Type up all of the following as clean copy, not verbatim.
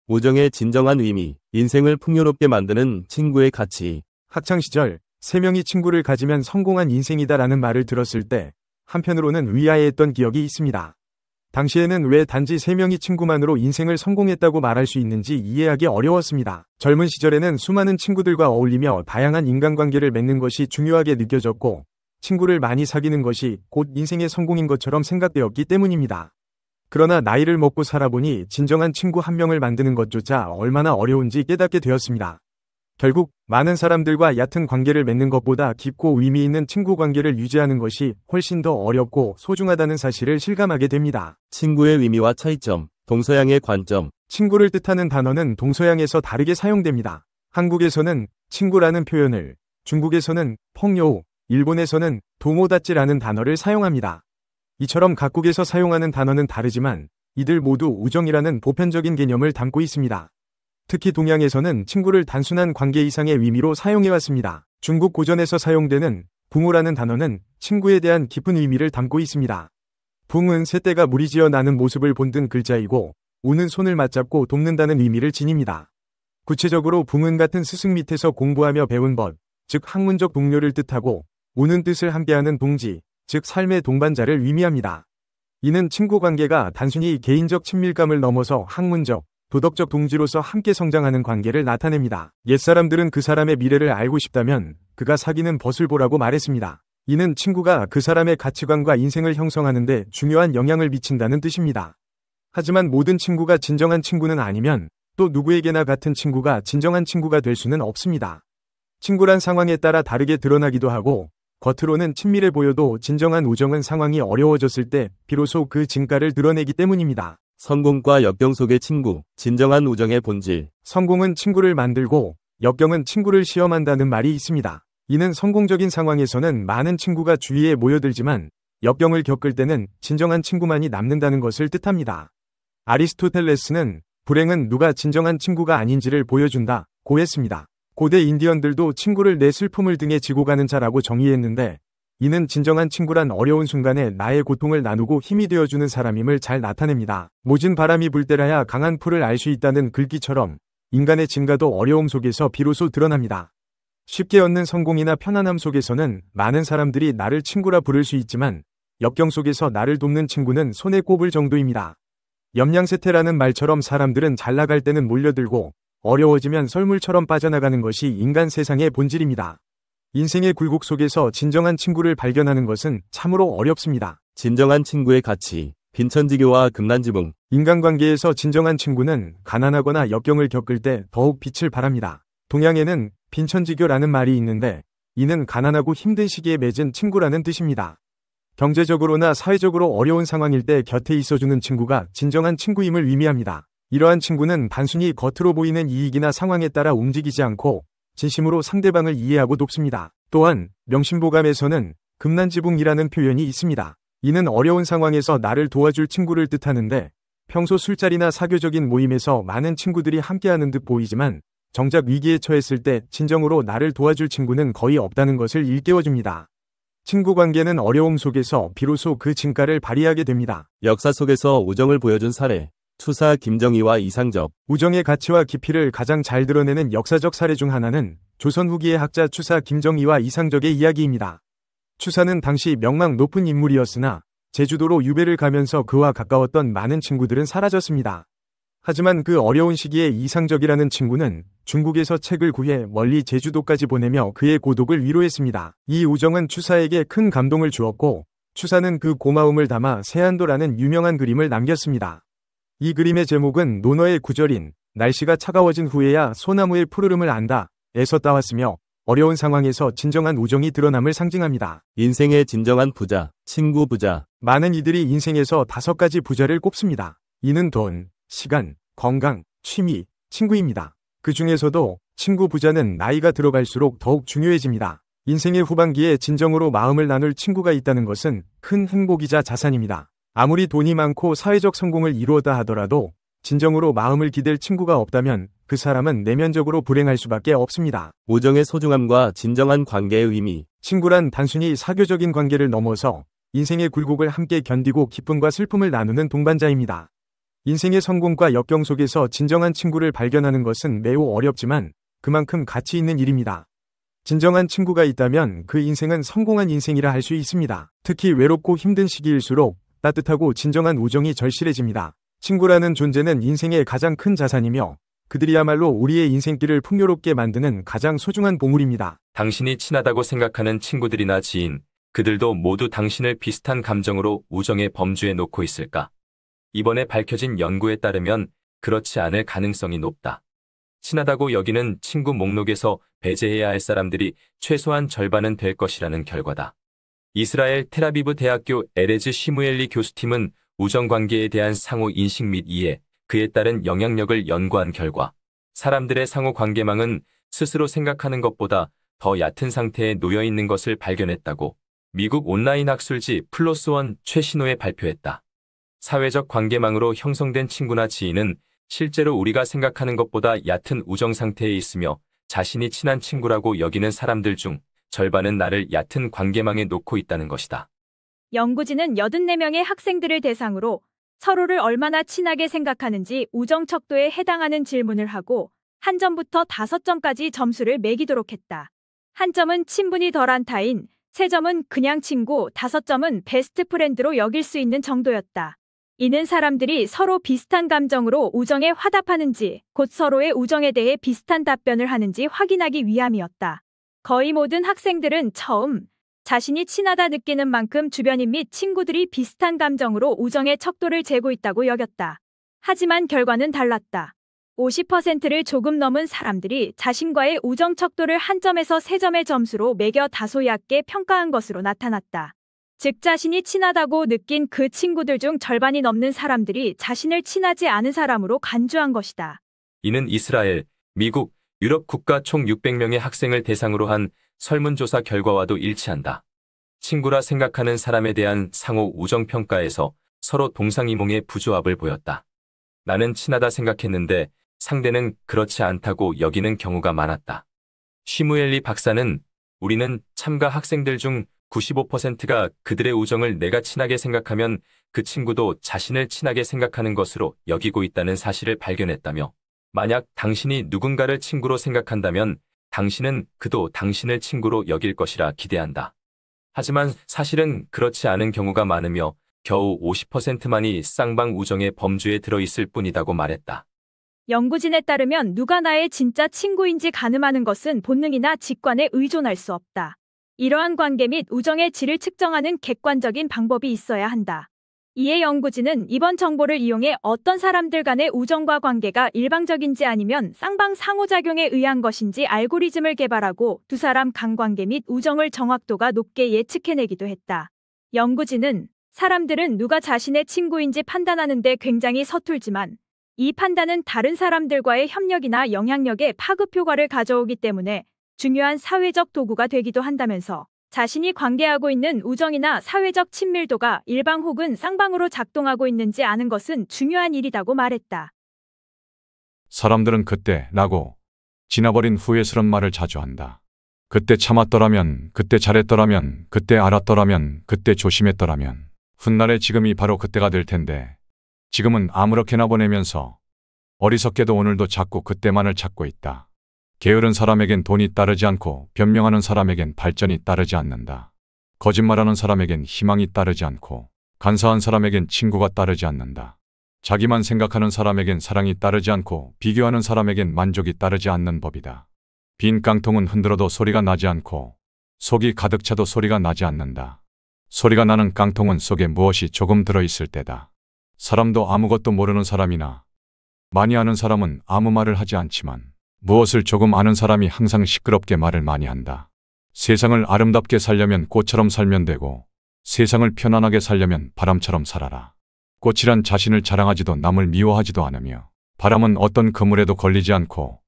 우정의 진정한 의미, 인생을 풍요롭게 만드는 친구의 가치. 학창시절 3명이 친구를 가지면 성공한 인생이다라는 말을 들었을 때 한편으로는 위아해했던 기억이 있습니다. 당시에는 왜 단지 3명이 친구만으로 인생을 성공했다고 말할 수 있는지 이해하기 어려웠습니다. 젊은 시절에는 수많은 친구들과 어울리며 다양한 인간관계를 맺는 것이 중요하게 느껴졌고 친구를 많이 사귀는 것이 곧 인생의 성공인 것처럼 생각되었기 때문입니다. 그러나 나이를 먹고 살아보니 진정한 친구 한 명을 만드는 것조차 얼마나 어려운지 깨닫게 되었습니다. 결국 많은 사람들과 얕은 관계를 맺는 것보다 깊고 의미 있는 친구 관계를 유지하는 것이 훨씬 더 어렵고 소중하다는 사실을 실감하게 됩니다. 친구의 의미와 차이점, 동서양의 관점. 친구를 뜻하는 단어는 동서양에서 다르게 사용됩니다. 한국에서는 친구라는 표현을, 중국에서는 펑요, 일본에서는 도모다찌라는 단어를 사용합니다. 이처럼 각국에서 사용하는 단어는 다르지만 이들 모두 우정이라는 보편적인 개념을 담고 있습니다. 특히 동양에서는 친구를 단순한 관계 이상의 의미로 사용해왔습니다. 중국 고전에서 사용되는 붕우라는 단어는 친구에 대한 깊은 의미를 담고 있습니다. 붕은 새떼가 무리지어 나는 모습을 본뜬 글자이고 우는 손을 맞잡고 돕는다는 의미를 지닙니다. 구체적으로 붕은 같은 스승 밑에서 공부하며 배운 법, 즉 학문적 동료를 뜻하고 우는 뜻을 함께하는 동지, 즉 삶의 동반자를 의미합니다. 이는 친구 관계가 단순히 개인적 친밀감을 넘어서 학문적, 도덕적 동지로서 함께 성장하는 관계를 나타냅니다. 옛사람들은 그 사람의 미래를 알고 싶다면 그가 사귀는 벗을 보라고 말했습니다. 이는 친구가 그 사람의 가치관과 인생을 형성하는 데 중요한 영향을 미친다는 뜻입니다. 하지만 모든 친구가 진정한 친구는 아니면 또 누구에게나 같은 친구가 진정한 친구가 될 수는 없습니다. 친구란 상황에 따라 다르게 드러나기도 하고 겉으로는 친밀해 보여도 진정한 우정은 상황이 어려워졌을 때 비로소 그 진가를 드러내기 때문입니다. 성공과 역경 속의 친구, 진정한 우정의 본질. 성공은 친구를 만들고 역경은 친구를 시험한다는 말이 있습니다. 이는 성공적인 상황에서는 많은 친구가 주위에 모여들지만 역경을 겪을 때는 진정한 친구만이 남는다는 것을 뜻합니다. 아리스토텔레스는 불행은 누가 진정한 친구가 아닌지를 보여준다고 했습니다. 고대 인디언들도 친구를 내 슬픔을 등에 지고 가는 자라고 정의했는데 이는 진정한 친구란 어려운 순간에 나의 고통을 나누고 힘이 되어주는 사람임을 잘 나타냅니다. 모진 바람이 불 때라야 강한 풀을 알 수 있다는 글귀처럼 인간의 진가도 어려움 속에서 비로소 드러납니다. 쉽게 얻는 성공이나 편안함 속에서는 많은 사람들이 나를 친구라 부를 수 있지만 역경 속에서 나를 돕는 친구는 손에 꼽을 정도입니다. 염량세태라는 말처럼 사람들은 잘 나갈 때는 몰려들고 어려워지면 썰물처럼 빠져나가는 것이 인간 세상의 본질입니다. 인생의 굴곡 속에서 진정한 친구를 발견하는 것은 참으로 어렵습니다. 진정한 친구의 가치, 빈천지교와 금난지붕. 인간관계에서 진정한 친구는 가난하거나 역경을 겪을 때 더욱 빛을 발합니다. 동양에는 빈천지교라는 말이 있는데 이는 가난하고 힘든 시기에 맺은 친구라는 뜻입니다. 경제적으로나 사회적으로 어려운 상황일 때 곁에 있어주는 친구가 진정한 친구임을 의미합니다. 이러한 친구는 단순히 겉으로 보이는 이익이나 상황에 따라 움직이지 않고 진심으로 상대방을 이해하고 돕습니다. 또한 명심보감에서는 금난지붕이라는 표현이 있습니다. 이는 어려운 상황에서 나를 도와줄 친구를 뜻하는데 평소 술자리나 사교적인 모임에서 많은 친구들이 함께하는 듯 보이지만 정작 위기에 처했을 때 진정으로 나를 도와줄 친구는 거의 없다는 것을 일깨워줍니다. 친구 관계는 어려움 속에서 비로소 그 진가를 발휘하게 됩니다. 역사 속에서 우정을 보여준 사례. 추사 김정희와 이상적. 우정의 가치와 깊이를 가장 잘 드러내는 역사적 사례 중 하나는 조선 후기의 학자 추사 김정희와 이상적의 이야기입니다. 추사는 당시 명망 높은 인물이었으나 제주도로 유배를 가면서 그와 가까웠던 많은 친구들은 사라졌습니다. 하지만 그 어려운 시기에 이상적이라는 친구는 중국에서 책을 구해 멀리 제주도까지 보내며 그의 고독을 위로했습니다. 이 우정은 추사에게 큰 감동을 주었고 추사는 그 고마움을 담아 세안도라는 유명한 그림을 남겼습니다. 이 그림의 제목은 논어의 구절인 날씨가 차가워진 후에야 소나무의 푸르름을 안다 에서 따왔으며 어려운 상황에서 진정한 우정이 드러남을 상징합니다. 인생의 진정한 부자, 친구 부자. 많은 이들이 인생에서 5가지 부자를 꼽습니다. 이는 돈, 시간, 건강, 취미, 친구입니다. 그 중에서도 친구 부자는 나이가 들어갈수록 더욱 중요해집니다. 인생의 후반기에 진정으로 마음을 나눌 친구가 있다는 것은 큰 행복이자 자산입니다. 아무리 돈이 많고 사회적 성공을 이루었다 하더라도 진정으로 마음을 기댈 친구가 없다면 그 사람은 내면적으로 불행할 수밖에 없습니다. 우정의 소중함과 진정한 관계의 의미. 친구란 단순히 사교적인 관계를 넘어서 인생의 굴곡을 함께 견디고 기쁨과 슬픔을 나누는 동반자입니다. 인생의 성공과 역경 속에서 진정한 친구를 발견하는 것은 매우 어렵지만 그만큼 가치 있는 일입니다. 진정한 친구가 있다면 그 인생은 성공한 인생이라 할 수 있습니다. 특히 외롭고 힘든 시기일수록 따뜻하고 진정한 우정이 절실해집니다. 친구라는 존재는 인생의 가장 큰 자산이며 그들이야말로 우리의 인생길을 풍요롭게 만드는 가장 소중한 보물입니다. 당신이 친하다고 생각하는 친구들이나 지인, 그들도 모두 당신을 비슷한 감정으로 우정의 범주에 놓고 있을까? 이번에 밝혀진 연구에 따르면 그렇지 않을 가능성이 높다. 친하다고 여기는 친구 목록에서 배제해야 할 사람들이 최소한 절반은 될 것이라는 결과다. 이스라엘 텔아비브 대학교 에레즈 시무엘리 교수팀은 우정관계에 대한 상호 인식 및 이해, 그에 따른 영향력을 연구한 결과 사람들의 상호 관계망은 스스로 생각하는 것보다 더 얕은 상태에 놓여 있는 것을 발견했다고 미국 온라인 학술지 플러스원 최신호에 발표했다. 사회적 관계망으로 형성된 친구나 지인은 실제로 우리가 생각하는 것보다 얕은 우정 상태에 있으며 자신이 친한 친구라고 여기는 사람들 중 절반은 나를 얕은 관계망에 놓고 있다는 것이다. 연구진은 84명의 학생들을 대상으로 서로를 얼마나 친하게 생각하는지 우정 척도에 해당하는 질문을 하고 한 점부터 5점까지 점수를 매기도록 했다. 한 점은 친분이 덜한 타인, 3점은 그냥 친구, 5점은 베스트 프렌드로 여길 수 있는 정도였다. 이는 사람들이 서로 비슷한 감정으로 우정에 화답하는지, 곧 서로의 우정에 대해 비슷한 답변을 하는지 확인하기 위함이었다. 거의 모든 학생들은 처음 자신이 친하다 느끼는 만큼 주변인 및 친구들이 비슷한 감정으로 우정의 척도를 재고 있다고 여겼다. 하지만 결과는 달랐다. 50%를 조금 넘은 사람들이 자신과의 우정 척도를 한 점에서 3점의 점수로 매겨 다소 얕게 평가한 것으로 나타났다. 즉 자신이 친하다고 느낀 그 친구들 중 절반이 넘는 사람들이 자신을 친하지 않은 사람으로 간주한 것이다. 이는 이스라엘, 미국, 유럽 국가 총 600명의 학생을 대상으로 한 설문조사 결과와도 일치한다. 친구라 생각하는 사람에 대한 상호 우정평가에서 서로 동상이몽의 부조합을 보였다. 나는 친하다 생각했는데 상대는 그렇지 않다고 여기는 경우가 많았다. 쉬무엘리 박사는 우리는 참가 학생들 중 95%가 그들의 우정을 내가 친하게 생각하면 그 친구도 자신을 친하게 생각하는 것으로 여기고 있다는 사실을 발견했다며 만약 당신이 누군가를 친구로 생각한다면 당신은 그도 당신을 친구로 여길 것이라 기대한다. 하지만 사실은 그렇지 않은 경우가 많으며 겨우 50%만이 쌍방 우정의 범주에 들어있을 뿐이라고 말했다. 연구진에 따르면 누가 나의 진짜 친구인지 가늠하는 것은 본능이나 직관에 의존할 수 없다. 이러한 관계 및 우정의 질을 측정하는 객관적인 방법이 있어야 한다. 이에 연구진은 이번 정보를 이용해 어떤 사람들 간의 우정과 관계가 일방적인지 아니면 쌍방 상호작용에 의한 것인지 알고리즘을 개발하고 두 사람 간 관계 및 우정을 정확도가 높게 예측해내기도 했다. 연구진은 사람들은 누가 자신의 친구인지 판단하는 데 굉장히 서툴지만 이 판단은 다른 사람들과의 협력이나 영향력에 파급 효과를 가져오기 때문에 중요한 사회적 도구가 되기도 한다면서 자신이 관계하고 있는 우정이나 사회적 친밀도가 일방 혹은 쌍방으로 작동하고 있는지 아는 것은 중요한 일이라고 말했다. 사람들은 그때라고 지나버린 후회스런 말을 자주 한다. 그때 참았더라면, 그때 잘했더라면, 그때 알았더라면, 그때 조심했더라면. 훗날의 지금이 바로 그때가 될 텐데 지금은 아무렇게나 보내면서 어리석게도 오늘도 자꾸 그때만을 찾고 있다. 게으른 사람에겐 돈이 따르지 않고 변명하는 사람에겐 발전이 따르지 않는다. 거짓말하는 사람에겐 희망이 따르지 않고 간사한 사람에겐 친구가 따르지 않는다. 자기만 생각하는 사람에겐 사랑이 따르지 않고 비교하는 사람에겐 만족이 따르지 않는 법이다. 빈 깡통은 흔들어도 소리가 나지 않고 속이 가득 차도 소리가 나지 않는다. 소리가 나는 깡통은 속에 무엇이 조금 들어있을 때다. 사람도 아무것도 모르는 사람이나 많이 아는 사람은 아무 말을 하지 않지만 무엇을 조금 아는 사람이 항상 시끄럽게 말을 많이 한다. 세상을 아름답게 살려면 꽃처럼 살면 되고 세상을 편안하게 살려면 바람처럼 살아라. 꽃이란 자신을 자랑하지도 남을 미워하지도 않으며 바람은 어떤 그물에도 걸리지 않고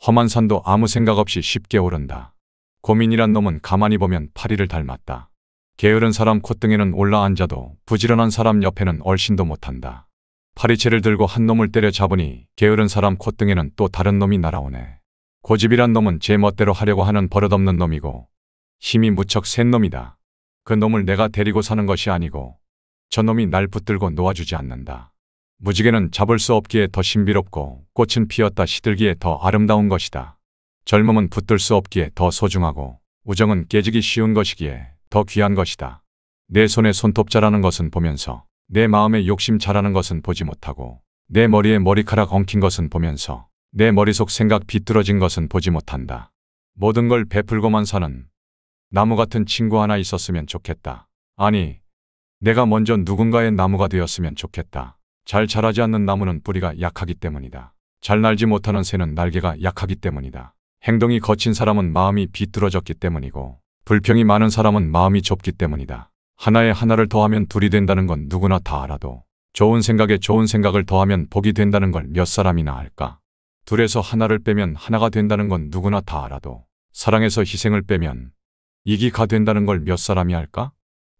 험한 산도 아무 생각 없이 쉽게 오른다. 고민이란 놈은 가만히 보면 파리를 닮았다. 게으른 사람 콧등에는 올라앉아도 부지런한 사람 옆에는 얼씬도 못한다. 파리채를 들고 한 놈을 때려잡으니 게으른 사람 콧등에는 또 다른 놈이 날아오네. 고집이란 놈은 제 멋대로 하려고 하는 버릇없는 놈이고 힘이 무척 센 놈이다. 그 놈을 내가 데리고 사는 것이 아니고 저 놈이 날 붙들고 놓아주지 않는다. 무지개는 잡을 수 없기에 더 신비롭고 꽃은 피었다 시들기에 더 아름다운 것이다. 젊음은 붙들 수 없기에 더 소중하고 우정은 깨지기 쉬운 것이기에 더 귀한 것이다. 내 손에 손톱 자라는 것은 보면서 내 마음에 욕심 자라는 것은 보지 못하고 내 머리에 머리카락 엉킨 것은 보면서 내 머릿속 생각 비뚤어진 것은 보지 못한다. 모든 걸 베풀고만 사는 나무 같은 친구 하나 있었으면 좋겠다. 아니, 내가 먼저 누군가의 나무가 되었으면 좋겠다. 잘 자라지 않는 나무는 뿌리가 약하기 때문이다. 잘 날지 못하는 새는 날개가 약하기 때문이다. 행동이 거친 사람은 마음이 비뚤어졌기 때문이고 불평이 많은 사람은 마음이 좁기 때문이다. 하나에 하나를 더하면 둘이 된다는 건 누구나 다 알아도 좋은 생각에 좋은 생각을 더하면 복이 된다는 걸 몇 사람이나 알까? 둘에서 하나를 빼면 하나가 된다는 건 누구나 다 알아도 사랑에서 희생을 빼면 이기가 된다는 걸 몇 사람이 알까?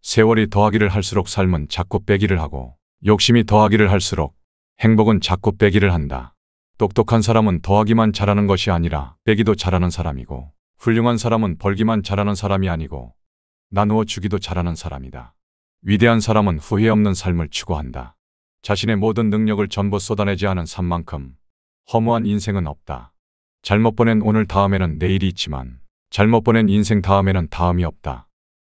세월이 더하기를 할수록 삶은 자꾸 빼기를 하고 욕심이 더하기를 할수록 행복은 자꾸 빼기를 한다. 똑똑한 사람은 더하기만 잘하는 것이 아니라 빼기도 잘하는 사람이고 훌륭한 사람은 벌기만 잘하는 사람이 아니고 나누어 주기도 잘하는 사람이다. 위대한 사람은 후회 없는 삶을 추구한다. 자신의 모든 능력을 전부 쏟아내지 않은 삶만큼 허무한 인생은 없다. 잘못 보낸 오늘 다음에는 내일이 있지만 잘못 보낸 인생 다음에는 다음이 없다.